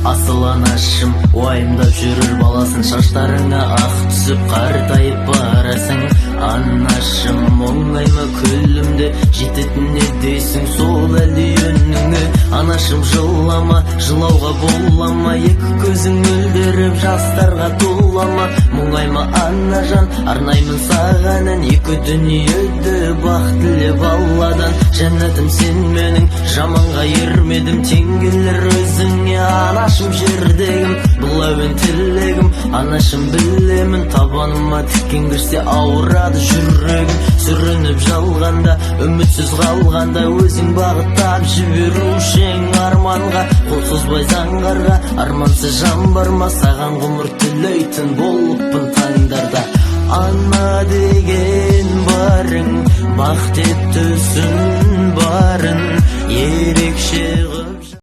Асыл анашым уайымдап жүрір баласын, шаштарыңа ақ түсіп қартайып барасың. Анашым оңайма күлімді жететін не дейсің сол әлде үніңе? Анашым жылама, жылауға болама, екі көзің мөлдіріп жастарға толама. Мұңайма анажан, арнаймын саған ән, екі дүниеде бақ тілеп алладан. Жәннатым сен менің, жаманға ермедім, тең келер өзіңе анашым жердегім. Бұл әуен тілегім, анашым білемін, табаныма тіккен кірсе ауырады жүрегім. Сүрініп жалғанда, үмітсіз қалғанда, өзің бағыттап жіберушең арманға. Қол созбай заңғарға, армансыз жан бар ма? Саған ғұмыр тілейтін болыппын таңдарда. Ана деген барың, бақ деп түсін барын, ерекше